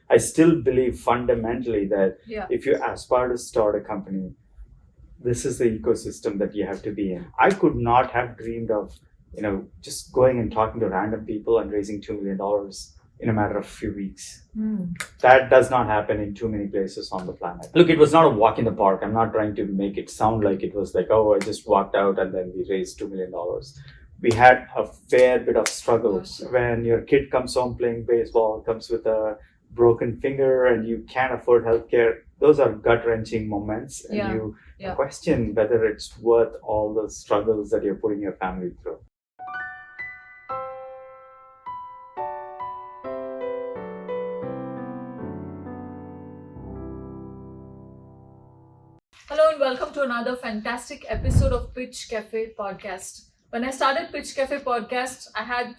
I still believe fundamentally that if you aspire to start a company, this is the ecosystem that you have to be in. I could not have dreamed of, just going and talking to random people and raising $2 million in a matter of a few weeks. That does not happen in too many places on the planet. Look, it was not a walk in the park. I'm not trying to make it sound like it was like, oh, I just walked out and then we raised $2 million. We had a fair bit of struggle. When your kid comes home playing baseball, comes with a broken finger and you can't afford healthcare, those are gut-wrenching moments, and you question whether it's worth all the struggles that you're putting your family through. Hello and welcome to another fantastic episode of Pitch Cafe podcast. When I started Pitch Cafe podcast, I had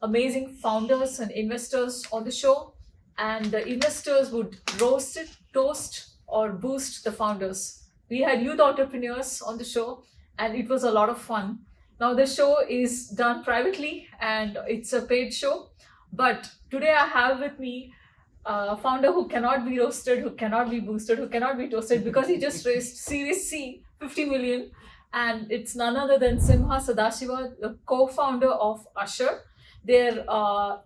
amazing founders and investors on the show, and the investors would roast it, toast, or boost the founders. We had youth entrepreneurs on the show, and it was a lot of fun. Now the show is done privately and it's a paid show, but today I have with me a founder who cannot be roasted, who cannot be boosted, who cannot be toasted because he just raised Series C, 50 million. And it's none other than Simha Sadasiva, the co-founder of Ushur. They're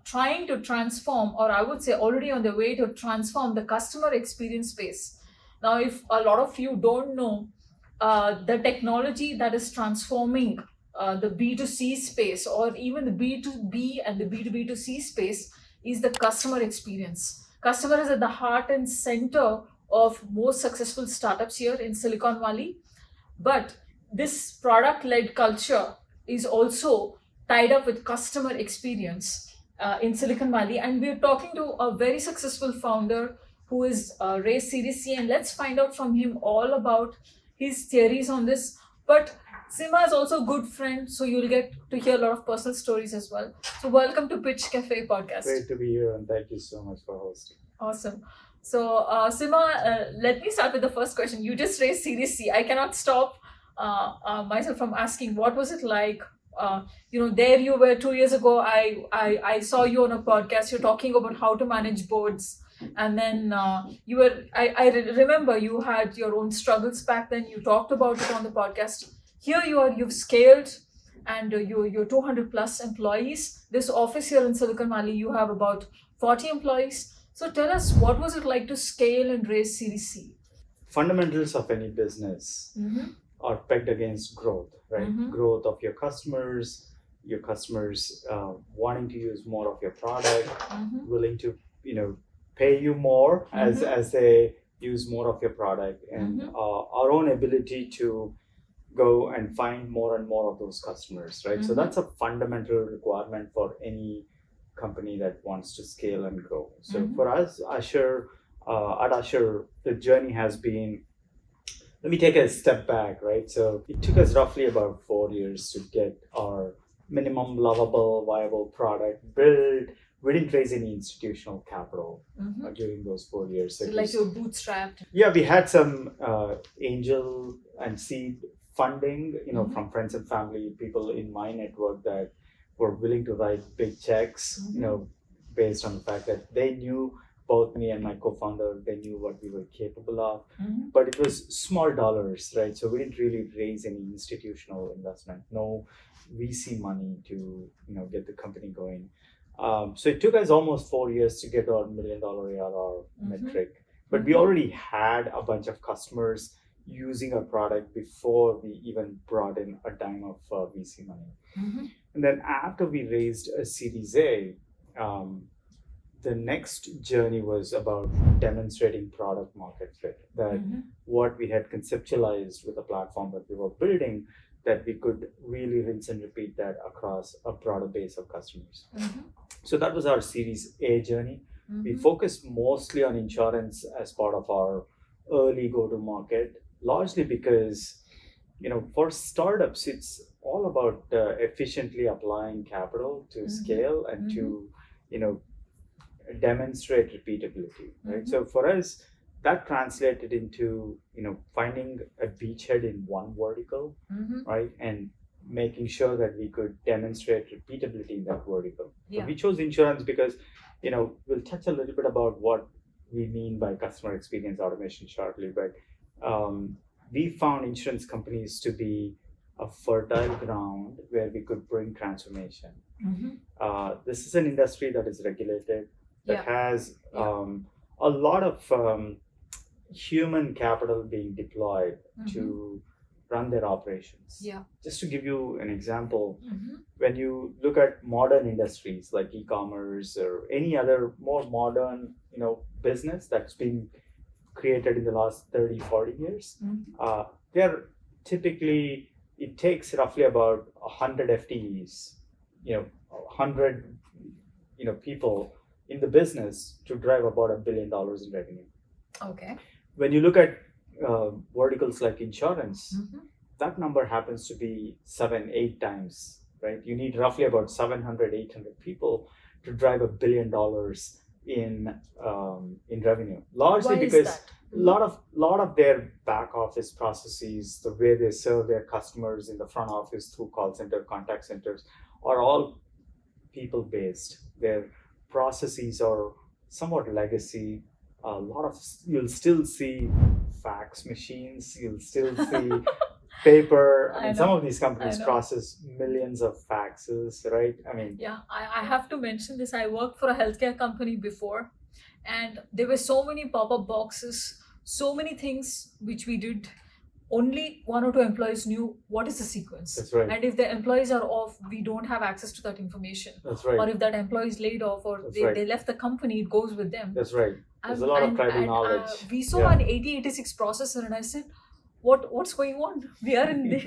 trying to transform, or I would say already on their way to transform the customer experience space. Now, if a lot of you don't know, the technology that is transforming the B2C space, or even the B2B and the B2B2C space, is the customer experience. Customer is at the heart and center of most successful startups here in Silicon Valley. But this product-led culture is also tied up with customer experience in Silicon Valley. And we're talking to a very successful founder who is raised Series C, and let's find out from him all about his theories on this. But Simha is also a good friend, so you'll get to hear a lot of personal stories as well. So welcome to Pitch Cafe podcast. Great to be here, and thank you so much for hosting. Awesome. So Simha, let me start with the first question. You just raised Series C. I cannot stop myself from asking, what was it like? There you were 2 years ago. I saw you on a podcast. You're talking about how to manage boards. And then you were, I remember you had your own struggles back then. You talked about it on the podcast. Here you've scaled, and you're 200 plus employees. This office here in Silicon Valley, you have about 40 employees. So tell us, what was it like to scale and raise Series C? Fundamentals of any business are pegged against growth, right? Growth of your customers wanting to use more of your product, willing to, pay you more as they use more of your product, and our own ability to go and find more and more of those customers, right? So that's a fundamental requirement for any company that wants to scale and grow. So for us, at Ushur, the journey has been, let me take a step back, right? So it took us roughly about 4 years to get our minimum lovable, viable product built. We didn't raise any institutional capital during those 4 years. So like you're bootstrapped? Yeah, we had some angel and seed funding, from friends and family, people in my network that were willing to write big checks, based on the fact that they knew both me and my co-founder, they knew what we were capable of, but it was small dollars, right? So we didn't really raise any institutional investment, no VC money to, get the company going. So it took us almost 4 years to get our $1 million ARR metric, but we already had a bunch of customers using our product before we even brought in a dime of VC money. And then after we raised a Series A, the next journey was about demonstrating product market fit, that what we had conceptualized with the platform that we were building, that we could really rinse and repeat that across a broader base of customers. So that was our Series A journey. We focused mostly on insurance as part of our early go-to-market, largely because, for startups, it's all about efficiently applying capital to scale and to, demonstrate repeatability, right? So for us, that translated into, finding a beachhead in one vertical, right? And making sure that we could demonstrate repeatability in that vertical. So we chose insurance because, we'll touch a little bit about what we mean by customer experience automation shortly, but we found insurance companies to be a fertile ground where we could bring transformation. This is an industry that is regulated, that has a lot of human capital being deployed to run their operations. Just to give you an example, when you look at modern industries like e-commerce or any other more modern, business that's been created in the last 30, 40 years, they're typically, it takes roughly about 100 FTEs, 100, people in the business to drive about $1 billion in revenue. Okay. When you look at verticals like insurance, that number happens to be 7-8 times, right? You need roughly about 700-800 people to drive $1 billion in revenue. Largely because a lot of their back office processes, the way they serve their customers in the front office through call center, contact centers, are all people based. Their processes are somewhat legacy. You'll still see fax machines, you'll still see paper. I mean, some of these companies process millions of faxes, right? I mean, I have to mention this. I worked for a healthcare company before, and there were so many pop-up boxes, so many things which we did. Only 1 or 2 employees knew what is the sequence. That's right. And if the employees are off, we don't have access to that information. That's right. Or if that employee is laid off or they left the company, it goes with them. That's right. There's a lot of tribal knowledge. We saw an 8086 processor, and I said, what's going on? We are in the,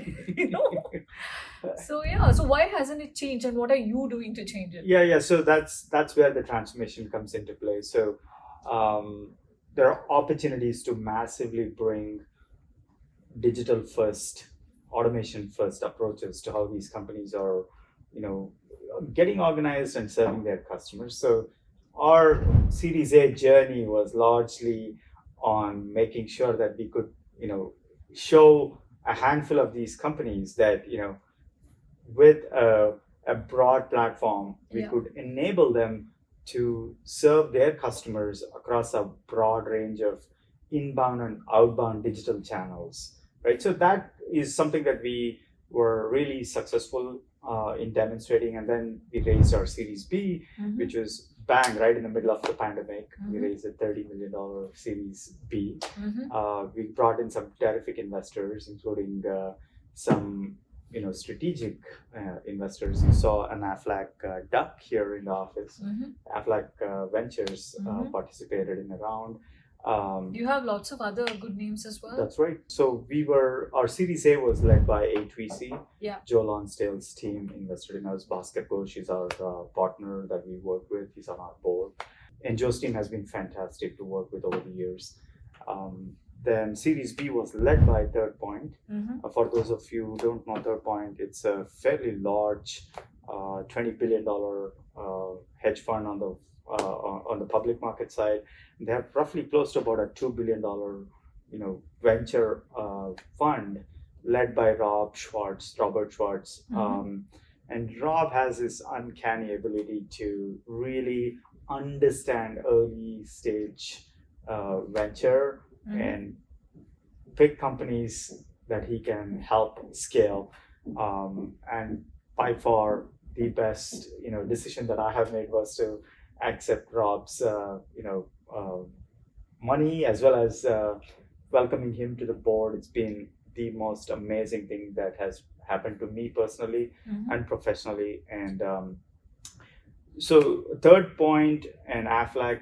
So why hasn't it changed, and what are you doing to change it? Yeah. So that's where the transformation comes into play. So there are opportunities to massively bring digital first, automation first approaches to how these companies are, getting organized and serving their customers. So our Series A journey was largely on making sure that we could, show a handful of these companies that, with a broad platform, we could enable them to serve their customers across a broad range of inbound and outbound digital channels, right? So that is something that we were really successful in demonstrating. And then we raised our Series B, which was bang right in the middle of the pandemic. We raised a $30 million Series B. We brought in some terrific investors, including some strategic investors. You saw an Aflac duck here in the office. Aflac Ventures participated in a round. You have lots of other good names as well. That's right. So our Series A was led by A3C. Joe Lonsdale's team invested in us. Bhaskar Ghosh is our partner that we work with. He's on our board. And Joe's team has been fantastic to work with over the years. Then Series B was led by Third Point. For those of you who don't know Third Point, it's a fairly large $20 billion hedge fund on the public market side. They have roughly close to about a $2 billion venture fund led by Robert Schwartz. And Rob has this uncanny ability to really understand early stage venture and pick companies that he can help scale. And by far the best decision that I have made was to accept Rob's money, as well as welcoming him to the board. It's been the most amazing thing that has happened to me personally and professionally. And so Third Point and Aflac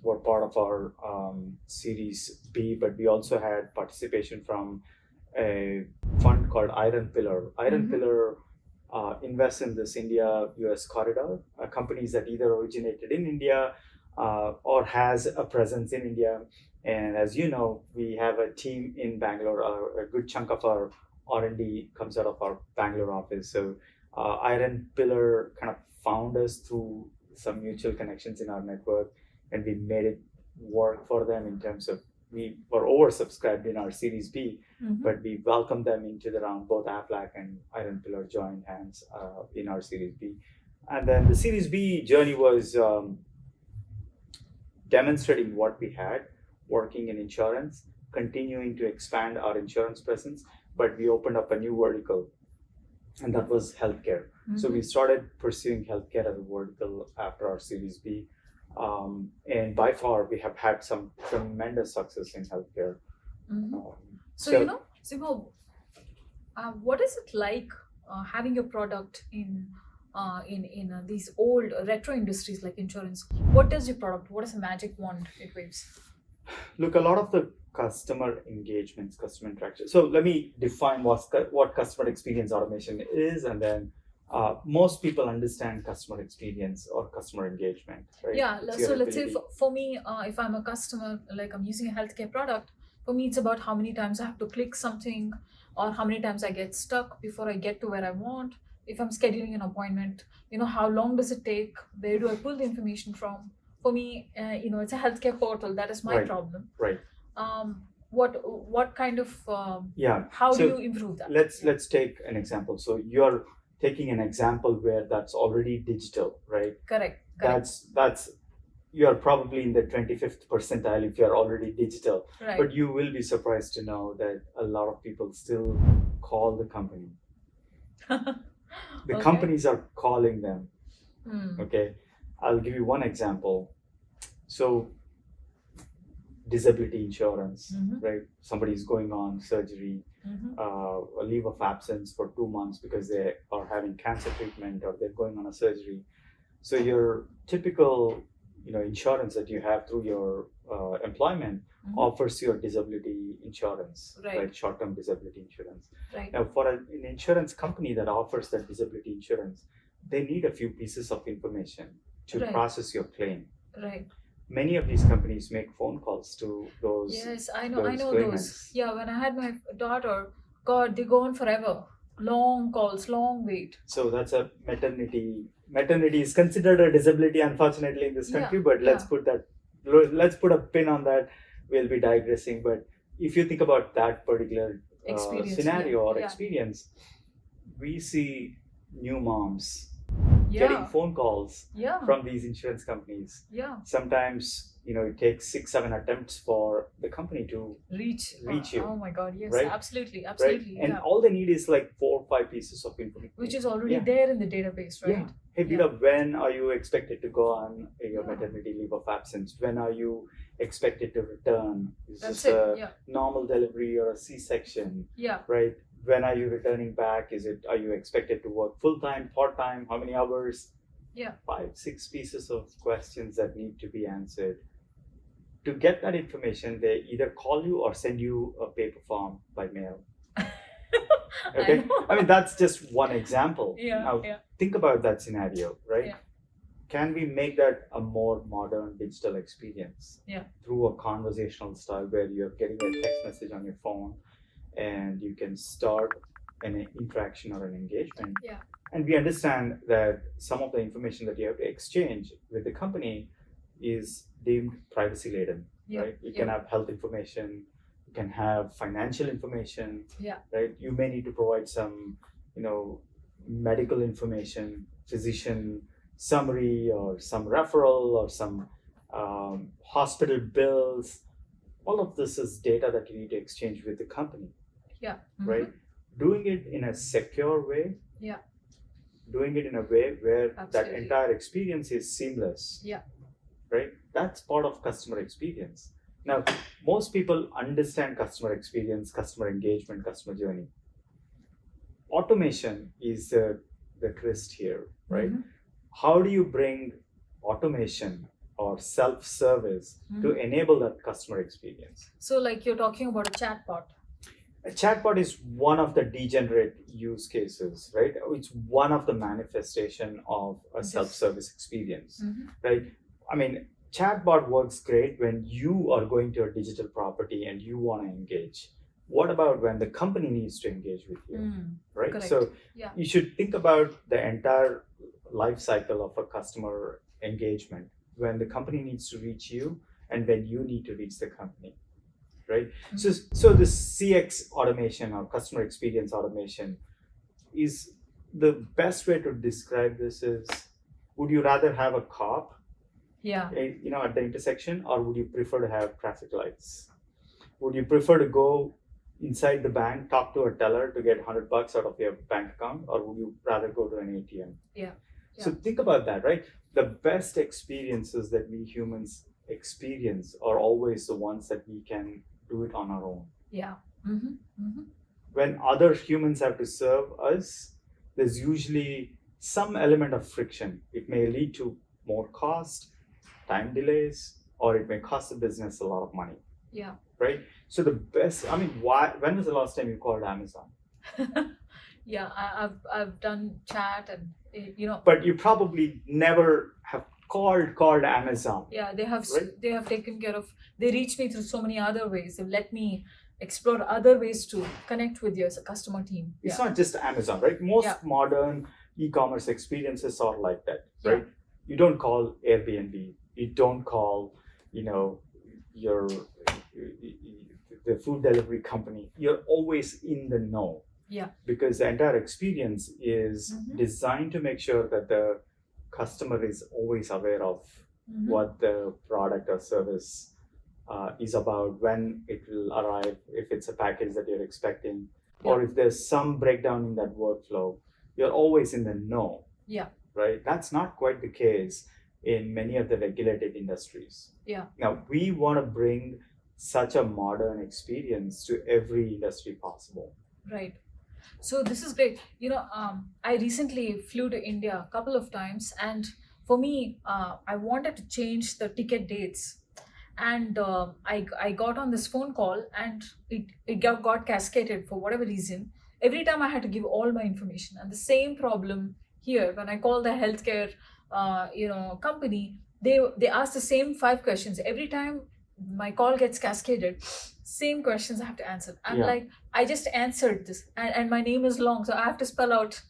were part of our Series B, but we also had participation from a fund called Iron Pillar. Iron Pillar invests in this India-US corridor, companies that either originated in India or has a presence in India. And as you know, we have a team in Bangalore. A good chunk of our R&D comes out of our Bangalore office. So Iron Pillar kind of found us through some mutual connections in our network, and we made it work for them in terms of, we were oversubscribed in our Series B, but we welcomed them into the round. Both Aflac and Iron Pillar joined hands in our Series B. And then the Series B journey was demonstrating what we had working in insurance, continuing to expand our insurance presence, but we opened up a new vertical, and that was healthcare. So we started pursuing healthcare as a vertical after our Series B. And by far, we have had some tremendous success in healthcare. So, Simha, what is it like having your product in these old retro industries like insurance? What is your product? What is the magic wand it waves? Look, a lot of the customer engagements, customer interaction. So let me define what customer experience automation is, and then most people understand customer experience or customer engagement, right? Yeah, so let's say for me, if I'm a customer, like I'm using a healthcare product, for me it's about how many times I have to click something or how many times I get stuck before I get to where I want. If I'm scheduling an appointment, how long does it take? Where do I pull the information from? For me, it's a healthcare portal. That is my problem. Right. What kind of how do you improve that? Let's take an example. So you're taking an example where that's already digital, right? Correct. That's you're probably in the 25th percentile if you're already digital. Right. But you will be surprised to know that a lot of people still call the company. The companies are calling them. Okay, I'll give you one example. So disability insurance, right? Somebody's going on surgery, a leave of absence for 2 months because they are having cancer treatment or they're going on a surgery. So your typical, insurance that you have through your employment offers your disability insurance, right? Short-term disability insurance. Right. Now, for an insurance company that offers that disability insurance, they need a few pieces of information to process your claim. Right. Many of these companies make phone calls to those. Yes, I know those. Yeah, when I had my daughter, God, they go on forever. Long calls, long wait. So that's a maternity. Maternity is considered a disability, unfortunately, in this country. But let's put a pin on that. We'll be digressing. But if you think about that particular scenario or experience, we see new moms getting phone calls from these insurance companies. Yeah. Sometimes, it takes 6-7 attempts for the company to reach you. Oh my God, yes, right? Absolutely. Right? And all they need is like 4 or 5 pieces of information. Which is already there in the database, right? Yeah. Hey, Vida, when are you expected to go on your maternity leave of absence? When are you expected to return? Is this a normal delivery or a C-section? Yeah. Right? When are you returning back? Are you expected to work full-time, part-time? How many hours? Yeah. 5-6 pieces of questions that need to be answered. To get that information, they either call you or send you a paper form by mail. Okay? I mean, that's just one example. Now, think about that scenario, right? Yeah. Can we make that a more modern digital experience through a conversational style where you're getting a text message on your phone and you can start an interaction or an engagement? Yeah. And we understand that some of the information that you have to exchange with the company is deemed privacy laden, right? You can have health information, you can have financial information, right? You may need to provide some, medical information, physician summary or some referral or some hospital bills. All of this is data that you need to exchange with the company. Yeah. Right? Doing it in a secure way. Yeah. Doing it in a way where that Absolutely. entire experience is seamless. Yeah. Right? That's part of customer experience. Now, most people understand customer experience, customer engagement, customer journey. Automation is the twist here, right? How do you bring automation or self-service to enable that customer experience? So, like you're talking about a chatbot. A chatbot is one of the degenerate use cases, right? It's one of the manifestation of a self-service experience, right? I mean, chatbot works great when you are going to a digital property and you want to engage. What about when the company needs to engage with you, right? Correct. So you should think about the entire life cycle of a customer engagement, when the company needs to reach you and when you need to reach the company, right? So this CX automation or customer experience automation is the best way to describe this is, would you rather have a cop Yeah. at the intersection, or would you prefer to have traffic lights? Would you prefer to go inside the bank, talk to a teller to get $100 out of your bank account, or would you rather go to an ATM? Yeah. So think about that, right? The best experiences that we humans experience are always the ones that we can do it on our own. Yeah. Mm-hmm. Mm-hmm. When other humans have to serve us, there's usually some element of friction. It may lead to more cost, time delays, or it may cost the business a lot of money. Yeah. Right? So the best, when was the last time you called Amazon? Yeah, I've done chat and But you probably never have called Amazon. Yeah, they have right? taken care of. They reach me through so many other ways. They've let me explore other ways to connect with you as a customer team. It's not just Amazon, right? Most modern e-commerce experiences are like that, right? You don't call Airbnb. You don't call, your the food delivery company. You're always in the know. Yeah. Because the entire experience is designed to make sure that the customer is always aware of what the product or service is about, when it will arrive, if it's a package that you're expecting, or if there's some breakdown in that workflow. You're always in the know. Yeah. Right? That's not quite the case in many of the regulated industries. Yeah. Now, we want to bring such a modern experience to every industry possible. Right. So this is great. I recently flew to India a couple of times, and for me, I wanted to change the ticket dates. And I got on this phone call, and it got cascaded for whatever reason. Every time I had to give all my information, and the same problem here when I call the healthcare company, they ask the same 5 questions every time. My call gets cascaded, same questions I have to answer. I'm like, I just answered this, and my name is long, so I have to spell out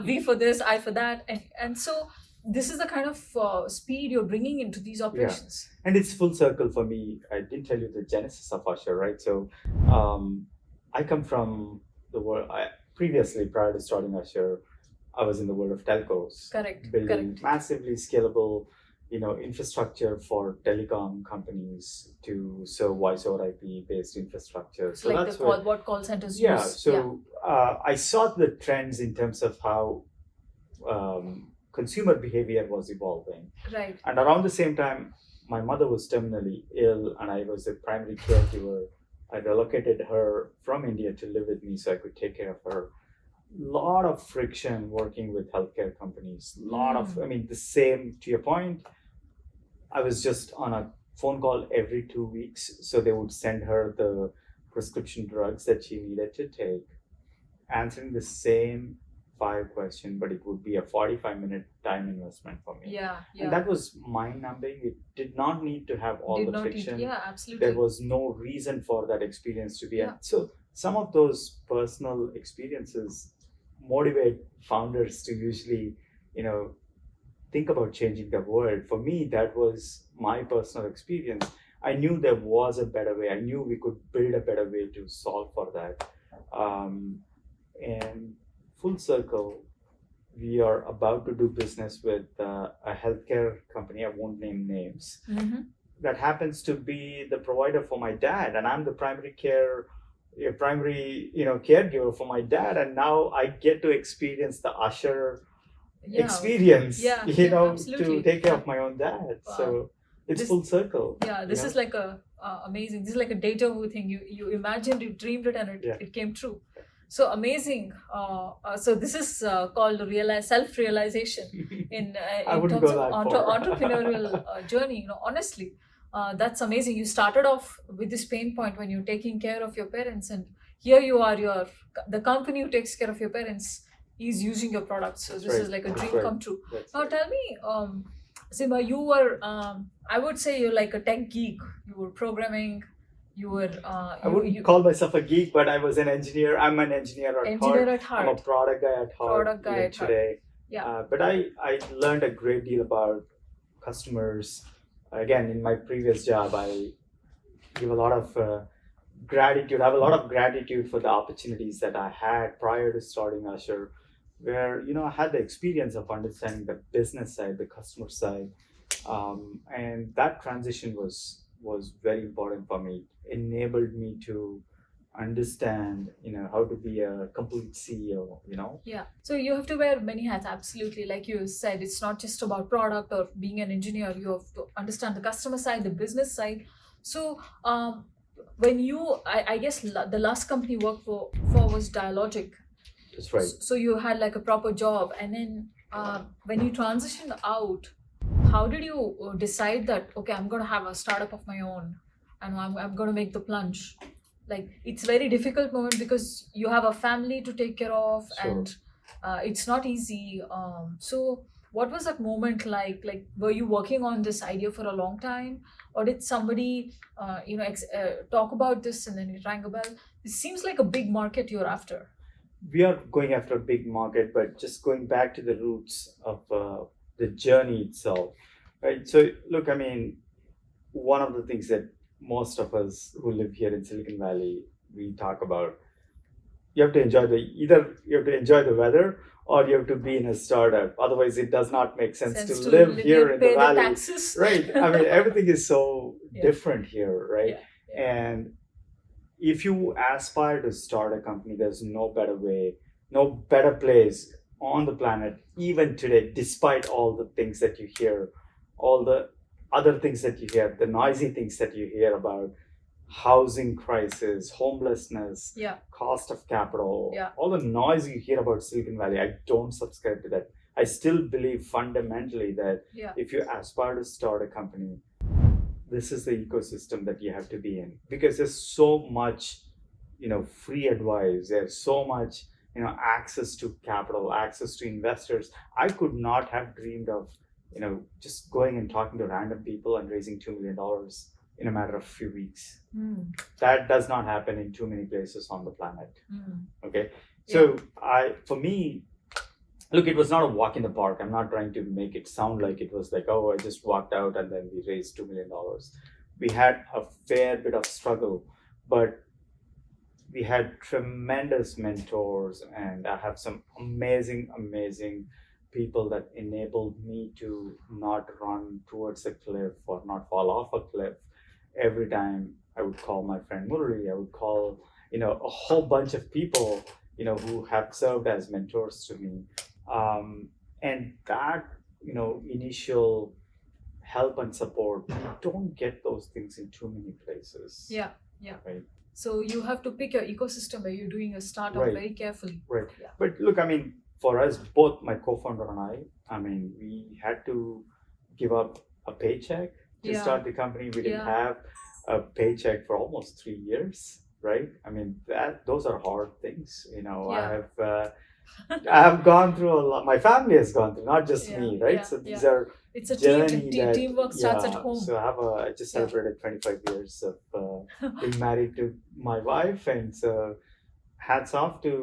V for this, I for that, and so this is the kind of speed you're bringing into these operations. And it's full circle for me. I didn't tell you the genesis of Ushur, right? So I come from the world. Previously, prior to starting Ushur, I was in the world of telcos. Correct. Building massively scalable infrastructure for telecom companies to serve voice over IP based infrastructure. So like that's what call centers use. Yeah. So I saw the trends in terms of how consumer behavior was evolving. Right. And around the same time, my mother was terminally ill, and I was a primary caregiver. I relocated her from India to live with me so I could take care of her. Lot of friction working with healthcare companies. The same, to your point, I was just on a phone call every 2 weeks. So they would send her the prescription drugs that she needed to take, answering the same 5 questions, but it would be a 45-minute time investment for me. Yeah. And that was mind-numbing. It did not need to have all the friction. Absolutely. There was no reason for that experience to be. So some of those personal experiences motivate founders to usually, think about changing the world. For me, that was my personal experience. I knew there was a better way. I knew we could build a better way to solve for that. And full circle, we are about to do business with a healthcare company. I won't name names. That happens to be the provider for my dad, and I'm the primary caregiver for my dad. And now I get to experience the Ushur experience, to take care of my own dad. Wow. So it's full circle. Yeah, this is like a amazing. This is like a deja vu thing. You imagined, you dreamed it, and it came true. So amazing. So this is called self-realization in terms of entrepreneurial journey. Honestly, that's amazing. You started off with this pain point when you're taking care of your parents, and here you are. The company who takes care of your parents is using your products. So this is like a dream come true. Now tell me, Simha, you were, I would say you're like a tech geek. You were programming, you were... I wouldn't call myself a geek, but I was an engineer. I'm an engineer at heart. I'm a product guy at heart. Today. Yeah. But I learned a great deal about customers. Again, in my previous job, I give a lot of gratitude. I have a lot of gratitude for the opportunities that I had prior to starting Ushur, where I had the experience of understanding the business side, the customer side, And that transition was very important for me. It enabled me to understand, how to be a complete CEO. Yeah. So you have to wear many hats, absolutely. Like you said, it's not just about product or being an engineer. You have to understand the customer side, the business side. So when I guess the last company you worked for was Dialogic. That's right. So you had like a proper job, and then when you transitioned out, how did you decide that okay, I'm going to have a startup of my own, and I'm going to make the plunge? Like it's very difficult moment because you have a family to take care of, Sure. and it's not easy. So what was that moment like? Like were you working on this idea for a long time, or did somebody talk about this and then it rang a bell? It seems like a big market you're after. We are going after a big market, but just going back to the roots of the journey itself, right? So, look, I mean, one of the things that most of us who live here in Silicon Valley, we talk about, you have to enjoy either you have to enjoy the weather or you have to be in a startup. Otherwise, it does not make sense to live here in the pay valley. the taxes. Right. I mean, everything is so Yeah. different here, right? Yeah. And if you aspire to start a company, there's no better way, no better place on the planet, even today, despite all the things that you hear, all the other things that you hear, the noisy things that you hear about housing crisis, homelessness, Yeah. cost of capital, Yeah. all the noise you hear about Silicon Valley, I don't subscribe to that. I still believe fundamentally that Yeah. if you aspire to start a company, this is the ecosystem that you have to be in, because there's so much, free advice. There's so much, access to capital, access to investors. I could not have dreamed of, just going and talking to random people and raising $2 million in a matter of a few weeks. That does not happen in too many places on the planet. Okay. So for me, look, it was not a walk in the park. I'm not trying to make it sound like it was like, oh, I just walked out and then we raised $2 million. We had a fair bit of struggle, but we had tremendous mentors, and I have some amazing people that enabled me to not run towards a cliff or not fall off a cliff. Every time I would call my friend Murali, I would call, a whole bunch of people, who have served as mentors to me. And that, initial help and support, you don't get those things in too many places. Yeah. Right. So you have to pick your ecosystem where you're doing a startup Right. very carefully. Right. Yeah. But look, I mean, for us, both my co-founder and I mean, we had to give up a paycheck to Yeah. start the company. We didn't Yeah. have a paycheck for almost 3 years, right? I mean, those are hard things. Yeah. I have gone through a lot. My family has gone through, not just Yeah, me, right? yeah, So these yeah. are It's a journey that, teamwork starts at home. So I just Yeah. celebrated 25 years of being married to my wife, and so hats off to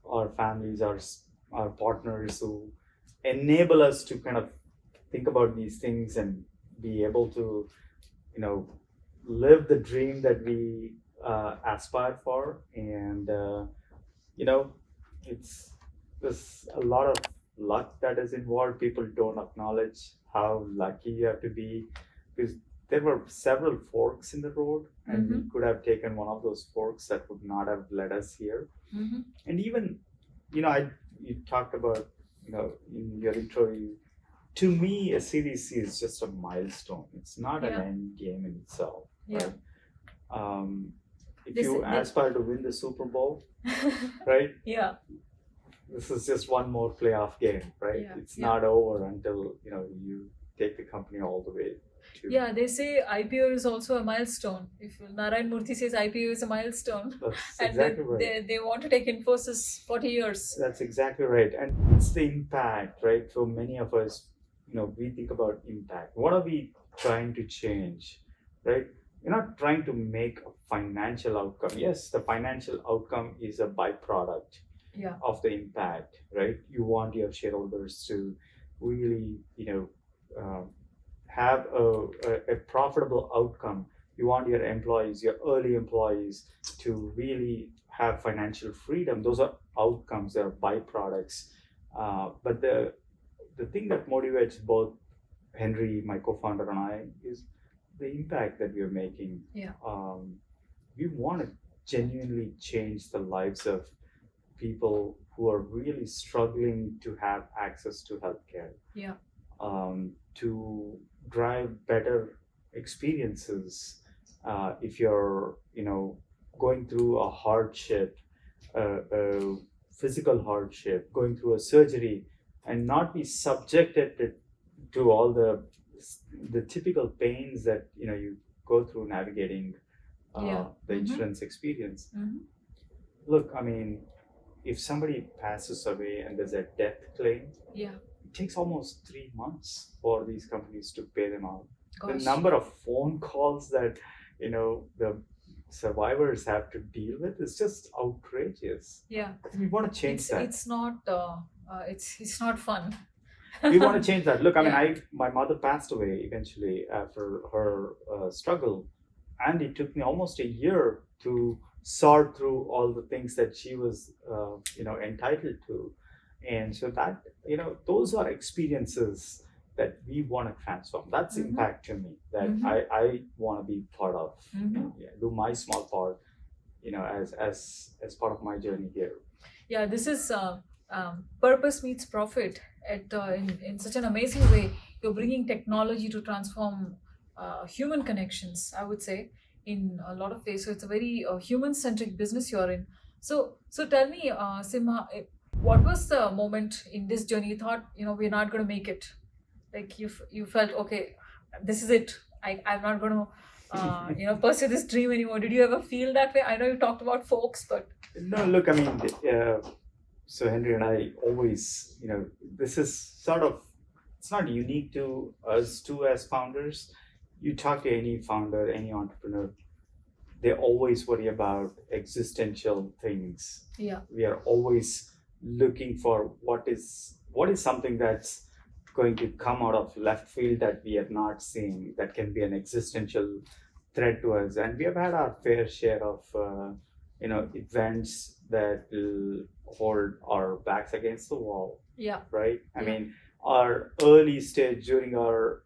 our families, our partners who enable us to kind of think about these things and be able to, live the dream that we aspire for. And it's there's a lot of luck that is involved. People don't acknowledge how lucky you have to be, because there were several forks in the road, and we could have taken one of those forks that would not have led us here. And even, you talked about, in your intro, to me, a Series C is just a milestone. It's not an Yeah. end game in itself. Yeah. Right? If This- you this- aspire to win the Super Bowl, right? Yeah. This is just one more playoff game, right? Yeah, It's yeah. not over until you take the company all the way to. Yeah, they say IPO is also a milestone. If Narayan Murthy says IPO is a milestone, That's and exactly right. they want to take Infosys 40 years. That's exactly right. And it's the impact, right? For many of us, we think about impact. What are we trying to change, right? We're not trying to make a financial outcome. Yes, the financial outcome is a byproduct Yeah. of the impact, right? You want your shareholders to really, have a profitable outcome. You want your employees, your early employees, to really have financial freedom. Those are outcomes, they're byproducts. But the thing that motivates both Henry, my co-founder, and I, is the impact that we are making. Yeah. We want to genuinely change the lives of people who are really struggling to have access to healthcare. Yeah. To drive better experiences. If you're, going through a hardship, a physical hardship, going through a surgery, and not be subjected to all the typical pains that you go through navigating the insurance experience. Look, I mean, if somebody passes away and there's a death claim, it takes almost 3 months for these companies to pay them out. Gosh. The number of phone calls that the survivors have to deal with is just outrageous. Yeah. We want to change that. It's not. It's not fun. We want to change that. Look, I mean, my mother passed away eventually after her struggle, and it took me almost a year to sort through all the things that she was, entitled to, and so that those are experiences that we want to transform. That's impact to me that I want to be part of. Do my small part, as part of my journey here. Yeah, this is purpose meets profit in such an amazing way. You're bringing technology to transform human connections, I would say, in a lot of ways. So it's a very human-centric business you're in. So tell me, Simha, what was the moment in this journey you thought, we're not going to make it? Like you felt, okay, this is it. I'm not going to, pursue this dream anymore. Did you ever feel that way? I know you talked about folks, but no. Look, I mean, so Henry and I always, this is sort of, it's not unique to us two as founders. You talk to any founder, any entrepreneur, they always worry about existential things. Yeah. We are always looking for what is something that's going to come out of left field that we have not seen, that can be an existential threat to us. And we have had our fair share of events that will hold our backs against the wall. Yeah. Right. I mean, our early stage, during our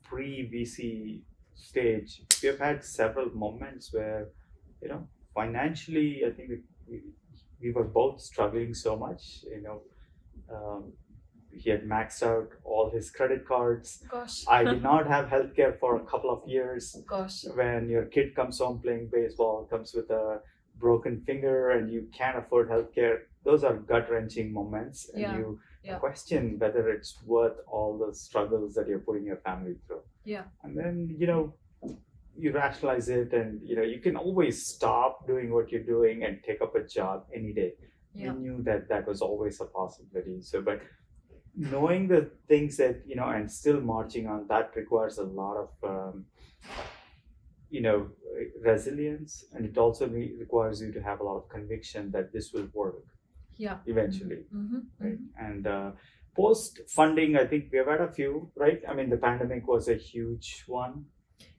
pre-VC stage, we have had several moments where financially, I think we were both struggling so much. He had maxed out all his credit cards. Gosh. I did not have healthcare for a couple of years. Gosh. When your kid comes home playing baseball, comes with a broken finger, and you can't afford healthcare, those are gut-wrenching moments, and you question whether it's worth all the struggles that you're putting your family through. Yeah. And then you rationalize it, and you can always stop doing what you're doing and take up a job any day. Yeah. We knew that was always a possibility. So, but knowing the things that and still marching on, that requires a lot of resilience, and it also requires you to have a lot of conviction that this will work eventually. Right? And post funding, I think we have had a few, right? I mean, the pandemic was a huge one,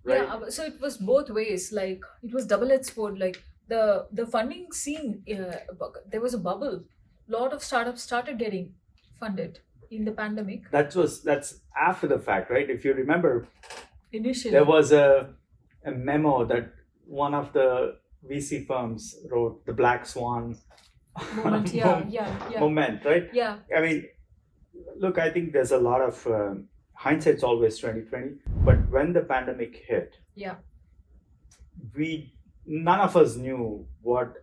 right? Yeah, so it was both ways. Like, it was double-edged sword. Like, the funding scene, there was a bubble. A lot of startups started getting funded in the pandemic. That's after the fact, right? If you remember, initially there was a memo that one of the VC firms wrote, the Black Swan moment. moment, right? Yeah. I mean, look, I think there's a lot of hindsight's always 2020, but when the pandemic hit, none of us knew what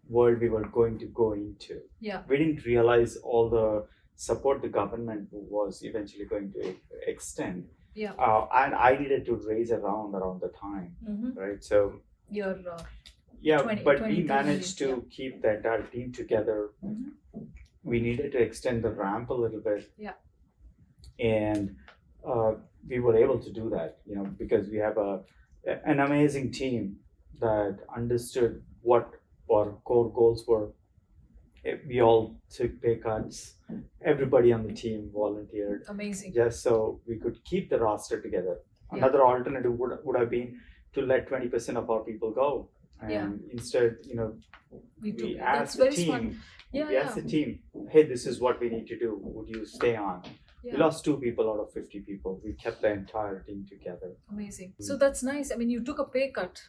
world we were going to go into. Yeah. We didn't realize all the support the government was eventually going to extend. Yeah. And I needed to raise around the time, right? So your but we managed to keep the entire team together. We needed to extend the ramp a little bit. Yeah. And we were able to do that, because we have an amazing team that understood what our core goals were. We all took pay cuts. Everybody on the team volunteered. Amazing. Just so we could keep the roster together. Another alternative would have been to let 20% of our people go. And instead, we asked the team, hey, this is what we need to do. Would you stay on? Yeah. We lost 2 people out of 50 people. We kept the entire team together. Amazing. So that's nice. I mean, you took a pay cut.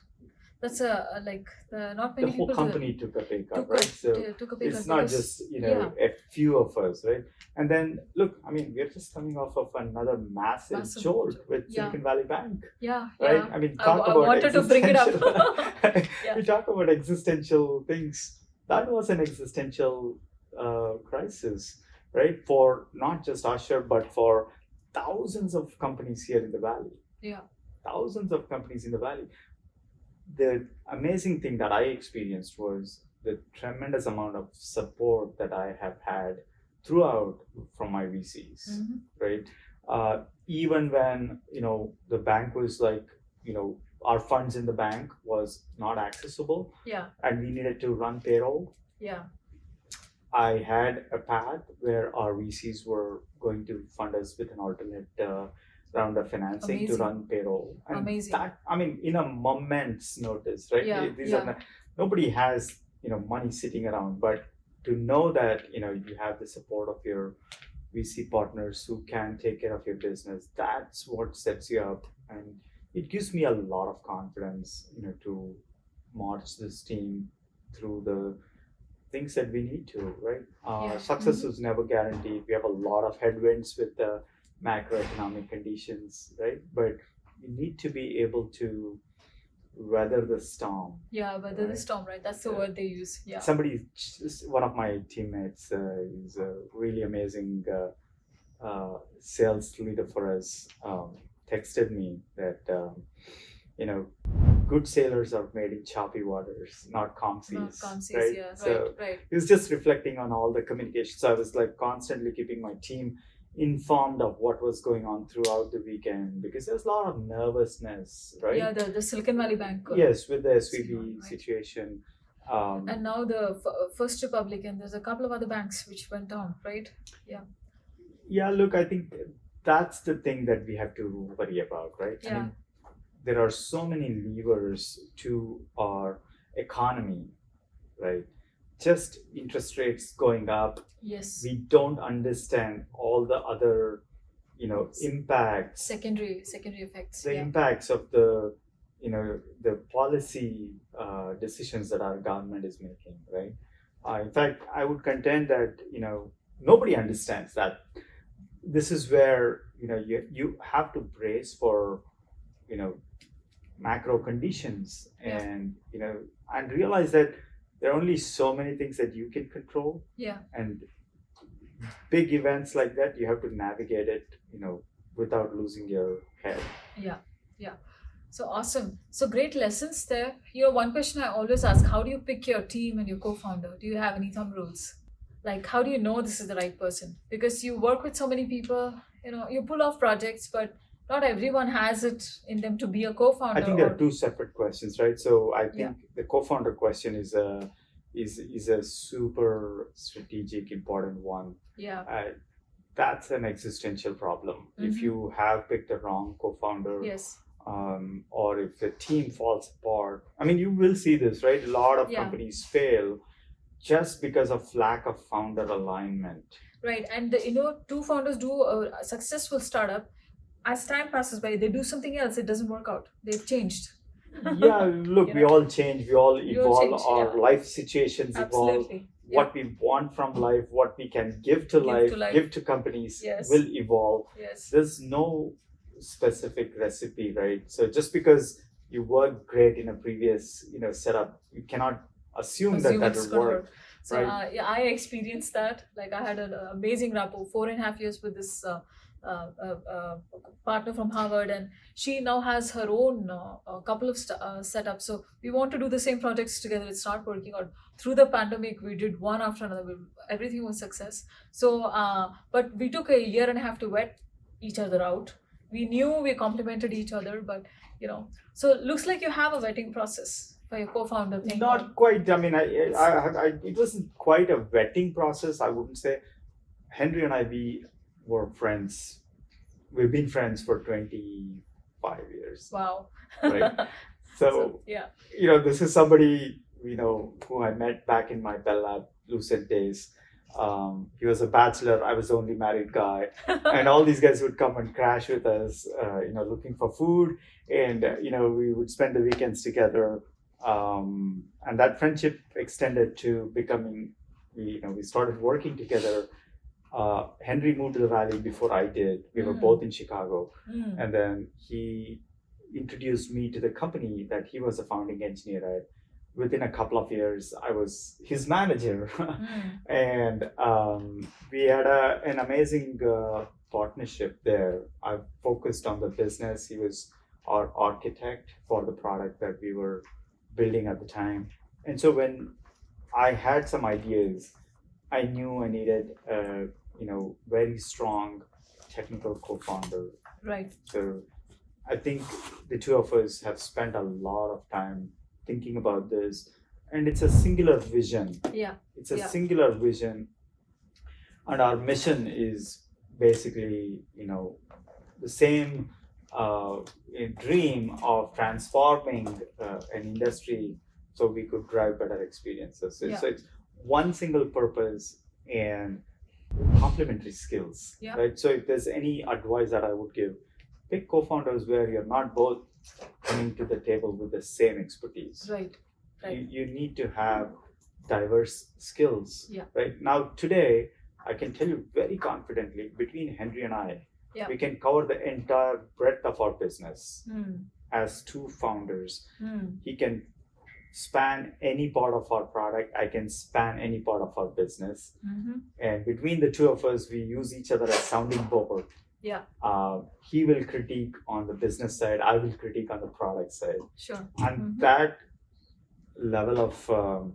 That's not The many whole people company took a pay cut, took right? took a pay cut It's not because- just a few of us, right? And then look, I mean, we're just coming off of another massive jolt with Yeah. Silicon Valley Bank, yeah, right? yeah. I mean, I talk about wanted to bring it up. existential- Yeah. We talk about existential things. That was an existential crisis, right? For not just Ushur, but for thousands of companies here in the valley. Yeah. Thousands of companies in the valley. The amazing thing that I experienced was the tremendous amount of support that I have had throughout from my VCs, Mhm. right? Even when the bank was like, our funds in the bank was not accessible, Yeah. and we needed to run payroll. Yeah. I had a path where our VCs were going to fund us with an alternate round of financing Amazing. to run payroll. And Amazing. that, I mean, in a moment's notice, right? Yeah, These yeah. are nobody has money sitting around, but to know that you have the support of your VC partners who can take care of your business, that's what sets you up, and it gives me a lot of confidence, to march this team through the things that we need to, right? Yeah. Success is never guaranteed. We have a lot of headwinds with the macroeconomic conditions, right? But we need to be able to weather the storm. Yeah, weather the Right. storm, right? That's the Yeah. word they use. Yeah. One of my teammates is a really amazing sales leader for us, texted me that, good sailors are made in choppy waters, not calm seas. Not calm seas, right? yeah. So Right. he was just reflecting on all the communication. So I was like constantly keeping my team informed of what was going on throughout the weekend, because there's a lot of nervousness, right? Yeah, the Silicon Valley Bank. Yes, with the Right. SVB situation. And now the First Republic, and there's a couple of other banks which went down, right? Yeah, look, I think that's the thing that we have to worry about, right? I Yeah. mean, there are so many levers to our economy, right? Just interest rates going up. Yes. We don't understand all the other, impacts, Secondary effects. the Yeah. impacts of the, the policy decisions that our government is making, right? In fact, I would contend that, nobody understands that. This is where, you have to brace for, macro conditions, Yeah. and, and realize that there are only so many things that you can control, Yeah. and big events like that, you have to navigate it, without losing your head. Yeah. So awesome. So great lessons there. One question I always ask: how do you pick your team and your co-founder? Do you have any thumb rules? Like, how do you know this is the right person? Because you work with so many people, you pull off projects, but not everyone has it in them to be a co-founder. I think there are two separate questions, right? So I think Yeah. the co-founder question is a super strategic, important one. Yeah. That's an existential problem. If Mhm. you have picked the wrong co-founder, Yes. or if the team falls apart, I mean, you will see this, right? A lot of Yeah. companies fail just because of lack of founder alignment. Right. And two founders do a successful startup. As time passes by, they do something else. It doesn't work out. They've changed. Yeah, look, we all change, we all all evolve, change, our yeah. life situations evolve. Absolutely. What we want from life, what we can give to life, give to companies, Yes. will evolve. Yes. There's no specific recipe, right? So just because you work great in a previous, setup, you cannot assume Assume that it's will gonna work. work. So right. yeah, I experienced that. Like, I had an amazing rapport, 4.5 years with this partner from Harvard, and she now has her own a couple of setups. So we want to do the same projects together. It's not working out. Through the pandemic, we did one after another. Everything was success. So, but we took a year and a half to vet each other out. We knew we complemented each other, but so it looks like you have a vetting process for your co-founder thing. Not quite. I mean, it wasn't quite a vetting process. I wouldn't say. Henry and I, we were friends. We've been friends for 25 years. Wow. Right. So yeah. this is somebody, who I met back in my Bell Lab Lucid days. He was a bachelor. I was the only married guy, and all these guys would come and crash with us, looking for food, and we would spend the weekends together. And that friendship extended to becoming. We started working together. Henry moved to the Valley before I did. We were both in Chicago, and then he introduced me to the company that he was a founding engineer at. Within a couple of years, I was his manager, and we had an amazing partnership there. I focused on the business. He was our architect for the product that we were building at the time. And so when I had some ideas, I knew I needed a very strong technical co-founder. Right. So I think the two of us have spent a lot of time thinking about this, and it's a singular vision. Yeah. It's a singular vision, and our mission is basically, the same dream of transforming an industry so we could drive better experiences. So it's one single purpose and complementary skills, right? So if there's any advice that I would give, pick co-founders where you're not both coming to the table with the same expertise. Right. You need to have diverse skills. Yeah. Right. Now today, I can tell you very confidently, between Henry and I, we can cover the entire breadth of our business as two founders. He can span any part of our product. I can span any part of our business. And between the two of us, we use each other as sounding board. Yeah. He will critique on the business side. I will critique on the product side. Sure. And that level of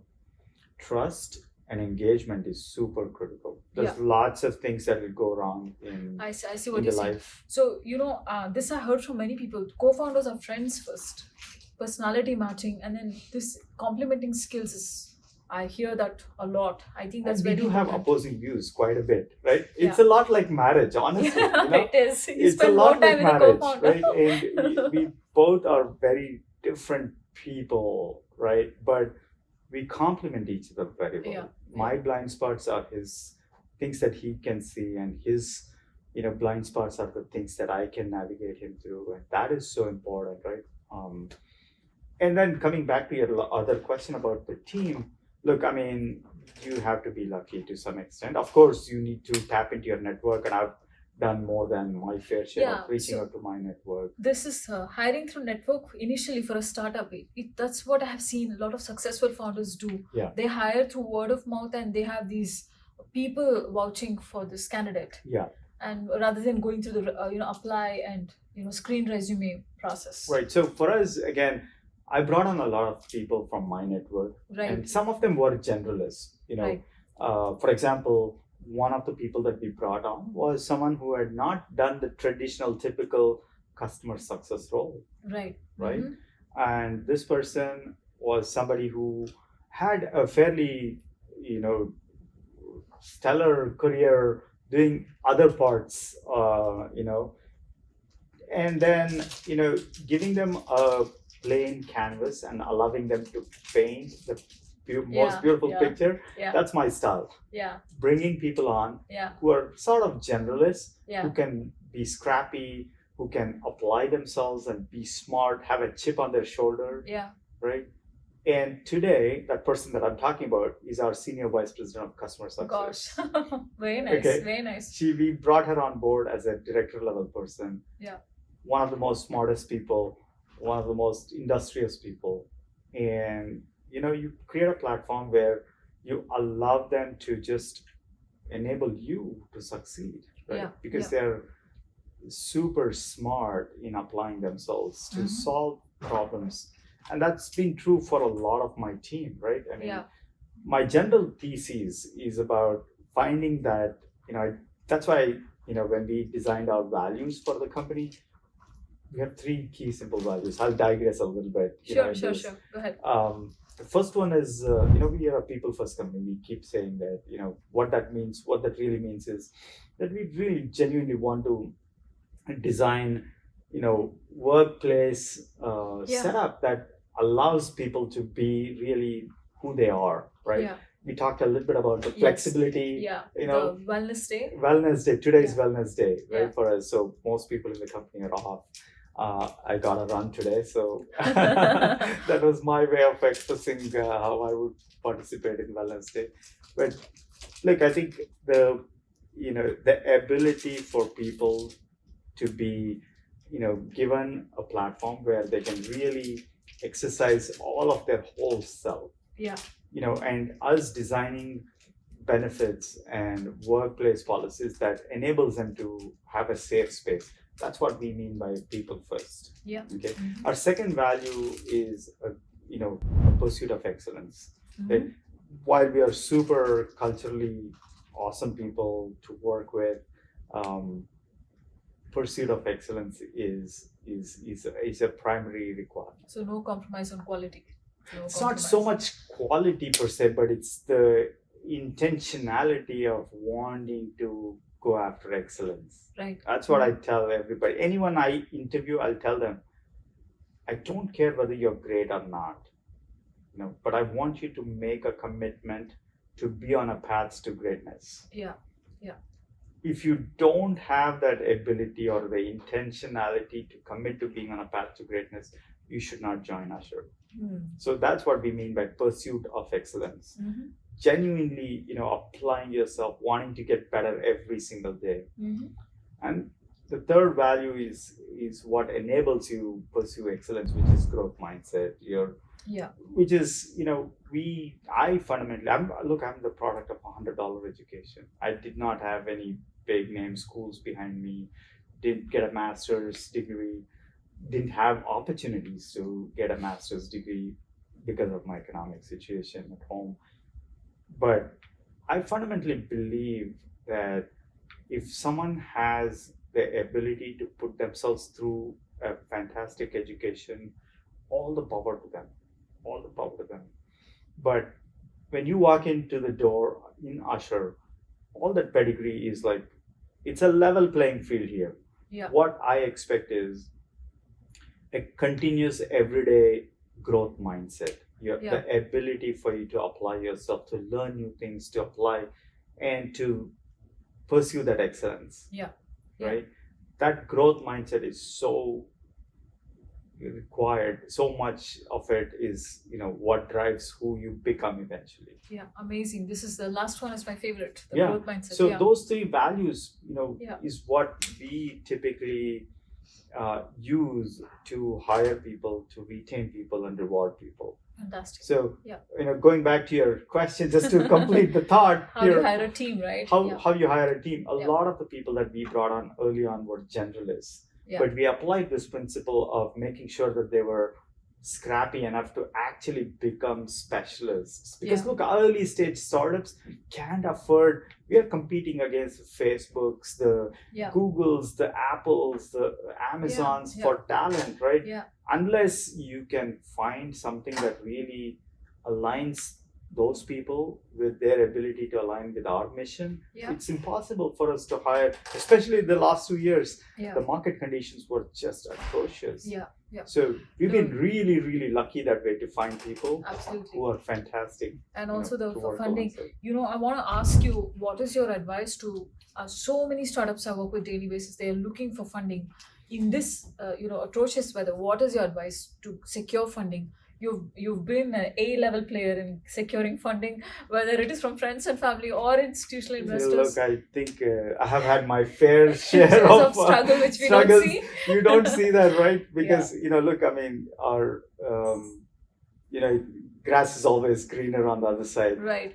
trust and engagement is super critical. There's lots of things that will go wrong in I see what you're saying. life. So this I heard from many people. Co-founders are friends first, personality matching, and then this complementing skills is. I hear that a lot. I think that's we very do have important. opposing views quite a bit, right? It's a lot like marriage, honestly. It is. You It's a spend more lot time like with a marriage, co-founder. right? And we both are very different people, right? But we complement each other very well. Yeah. My blind spots are his things that he can see, and his blind spots are the things that I can navigate him through, and that is so important, right? And then coming back to your other question about the team, look, I mean, you have to be lucky to some extent. Of course, you need to tap into your network, and I've done more than my fair share of reaching out to my network. This is hiring through network initially for a startup. That's what I have seen a lot of successful founders do. Yeah. They hire through word of mouth, and they have these people vouching for this candidate. Yeah. And rather than going through the apply and screen resume process. Right. So for us, again, I brought on a lot of people from my network, and some of them were generalists. For example, one of the people that we brought on was someone who had not done the traditional, typical customer success role. Right. Right. And this person was somebody who had a fairly, stellar career doing other parts, and then, giving them a plain canvas and allowing them to paint the most beautiful picture. That's my style. Bringing people on who are sort of generalists, who can be scrappy, who can apply themselves and be smart, have a chip on their shoulder. Right. And today, that person that I'm talking about is our senior vice president of customer success. Gosh, very nice. Okay. Very nice. We brought her on board as a director level person. One of the most smartest people, one of the most industrious people. And you create a platform where you allow them to just enable you to succeed, right? Because they're super smart in applying themselves to solve problems. And that's been true for a lot of my team, right? I mean, my general thesis is about finding that, that's why, when we designed our values for the company, we have 3 key simple values. I'll digress a little bit. Sure. Go ahead. The first one is, we are a people first company. We keep saying that, what that really means is that we really genuinely want to design, workplace setup that allows people to be really who they are, right? we talked a little bit about the Yes. flexibility. Yeah. You know, The wellness day. wellness day. Today's Yeah. wellness day, right, Yeah. for us. So most people in the company are off. I got a run today, so that was my way of expressing how I would participate in wellness day. But look, I think the ability for people to be given a platform where they can really exercise all of their whole self. Yeah. And us designing benefits and workplace policies that enables them to have a safe space. That's what we mean by people first. Yeah. Okay. Mhm. Our second value is a pursuit of excellence. Mhm. Right? While we are super culturally awesome people to work with, pursuit of excellence is a primary requirement. So no compromise on quality. No It's not so much quality per se, but it's the intentionality of wanting to go after excellence. Right. That's what I tell everybody. Anyone I interview, I'll tell them, I don't care whether you're great or not, but I want you to make a commitment to be on a path to greatness. Yeah. If you don't have that ability or the intentionality to commit to being on a path to greatness, you should not join Ushur. So that's what we mean by pursuit of excellence. Mm-hmm. Genuinely, applying yourself, wanting to get better every single day. Mm-hmm. And the third value is what enables you pursue excellence, which is growth mindset. Which is, I fundamentally, I'm the product of $100 education. I did not have any big name schools behind me, didn't get a master's degree, didn't have opportunities to get a master's degree because of my economic situation at home. But I fundamentally believe that if someone has the ability to put themselves through a fantastic education, all the power to them. But when you walk into the door in Ushur, all that pedigree is like, it's a level playing field here. Yeah. What I expect is a continuous everyday growth mindset. The ability for you to apply yourself, to learn new things, to apply and to pursue that excellence. Yeah. Right? That growth mindset is so required. So much of it is, what drives who you become eventually. Yeah, amazing. This is the last one is my favorite. The Yeah. growth mindset. So those three values, Yeah. is what we typically use to hire people, to retain people, and reward people. Fantastic. So, Yeah. Going back to your question, just to complete the thought, How you hire a team, right? How you hire a team. A Yeah. lot of the people that we brought on early on were generalists. Yeah. But we applied this principle of making sure that they were scrappy enough to actually become specialists. Because Yeah. look, early stage startups can't afford, we are competing against Facebooks, the Yeah. Googles, the Apples, the Amazons Yeah. for talent, right? Yeah. Unless you can find something that really aligns those people with their ability to align with our mission, Yeah. it's impossible for us to hire, especially the last 2 years. Yeah. The market conditions were just atrocious. Yeah. Yeah. So we've been really, really lucky that way to find people Absolutely. who are fantastic. And also to for work funding. alongside. I want to ask you, what is your advice to so many startups I work with daily basis? They are looking for funding in this, atrocious weather. What is your advice to secure funding? You've been an A-level player in securing funding, whether it is from friends and family or institutional investors. Look, I think I have had my fair share Shares of of struggle, which we struggles. don't see. You don't see that, right? Because look, I mean, our grass is always greener on the other side. Right.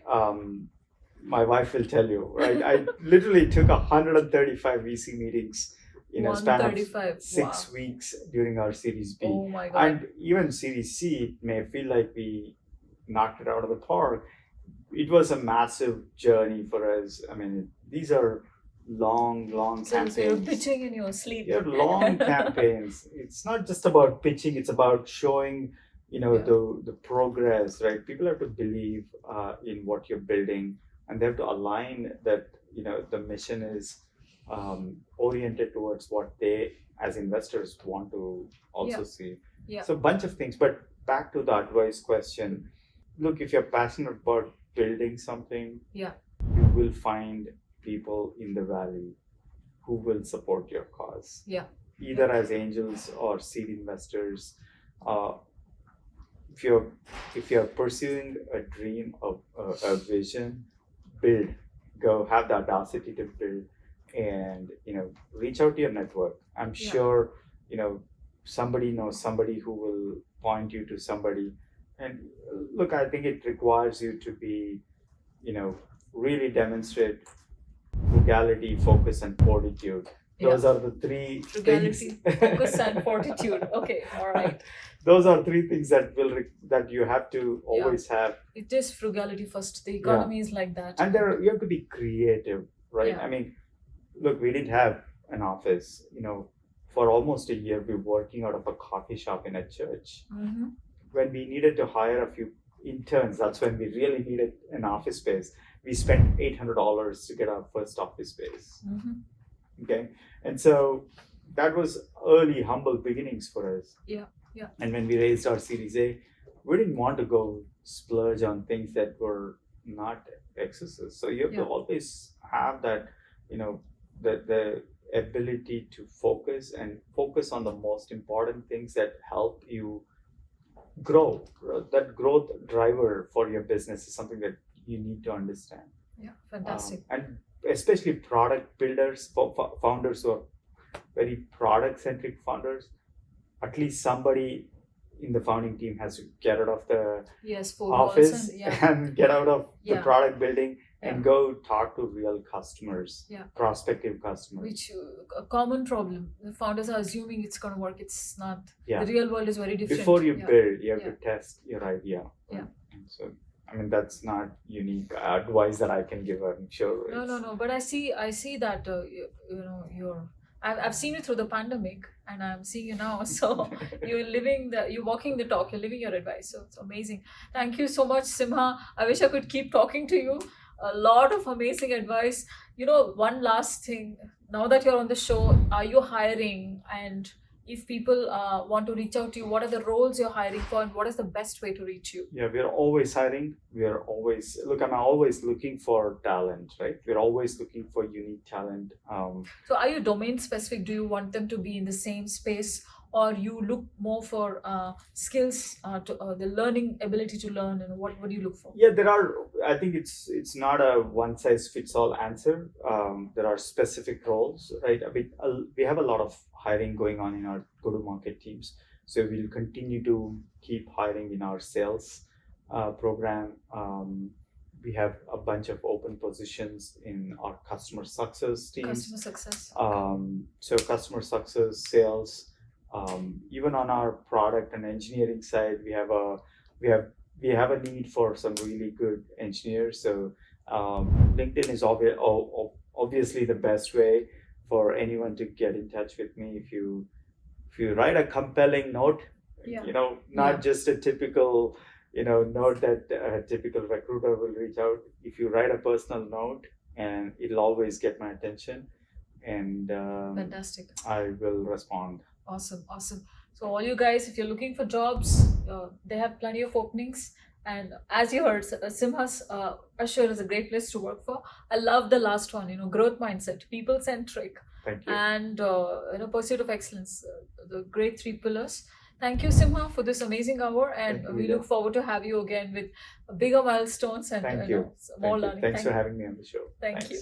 My wife will tell you, right? I literally took 135 VC meetings in a span of 135. 6 weeks during our Series B. Oh my God. And even Series C, it may feel like we knocked it out of the park. It was a massive journey for us. I mean, these are long So you're campaigns. pitching in your sleep. They're long campaigns. It's not just about pitching, it's about showing, the progress, right? People have to believe in what you're building, and they have to align that, the mission is oriented towards what they as investors want to also see. Yeah. So a bunch of things, but back to the advice question. Look, if you're passionate about building something, Yeah. you will find people in the valley who will support your cause. Yeah. Either as angels or seed investors. Uh, if you're pursuing a dream of a vision, build. Go have the audacity to build, and reach out to your network. I'm Yeah. sure somebody knows somebody who will point you to somebody. And look, I think it requires you to be really demonstrate frugality, focus, and fortitude. Those are the three Frugality, things. focus, and fortitude. Okay, all right. Those are three things that that you have to always have. It is frugality first. The economy is like that. And you have to be creative, right? Yeah. I mean, look, we didn't have an office. For almost a year, we were working out of a coffee shop in a church. Mm-hmm. When we needed to hire a few interns, that's when we really needed an office space. We spent $800 to get our first office space. Mm-hmm. Okay, and so that was early, humble beginnings for us. Yeah. And when we raised our Series A, we didn't want to go splurge on things that were not excesses. So you have to always have that, the ability to focus on the most important things that help you grow. That growth driver for your business is something that you need to understand. Yeah, fantastic. And especially product builders, founders who are very product-centric founders, at least somebody in the founding team has to get out of the office and get out of the product building and go talk to real customers, prospective customers. Which a common problem. The founders are assuming it's going to work. It's not. Yeah. The real world is very different. Before you build, you have to test your idea. Yeah. And so, I mean, that's not unique advice that I can give. I'm sure. No. But I see that I've seen you through the pandemic, and I'm seeing you now. So you're walking the talk. You're living your advice. So it's amazing. Thank you so much, Simha. I wish I could keep talking to you. A lot of amazing advice. One last thing. Now that you're on the show, are you hiring? And if people want to reach out to you, what are the roles you're hiring for, and what is the best way to reach you? Yeah, we are always hiring. I'm always looking for talent, right? We're always looking for unique talent. So are you domain specific? Do you want them to be in the same space, or you look more for skills, the learning ability to learn, and what do you look for? Yeah, I think it's not a one size fits all answer. There are specific roles, right? I mean, we have a lot of hiring going on in our go-to-market teams. So we'll continue to keep hiring in our sales program. We have a bunch of open positions in our customer success teams. Customer success. So customer success, sales. Even on our product and engineering side, we have a need for some really good engineers. So LinkedIn is obviously the best way for anyone to get in touch with me. If you write a compelling note, not just a typical note that a typical recruiter will reach out. If you write a personal note, and it'll always get my attention, and fantastic, I will respond. Awesome. So all you guys, if you're looking for jobs, they have plenty of openings. And as you heard, Simha's Ushur is a great place to work for. I love the last one, growth mindset, people-centric, Thank you. and pursuit of excellence, the great three pillars. Thank you, Simha, for this amazing hour, and we look forward to have you again with bigger milestones and Thank you. more learning. Thanks for having me on the show. Thank you.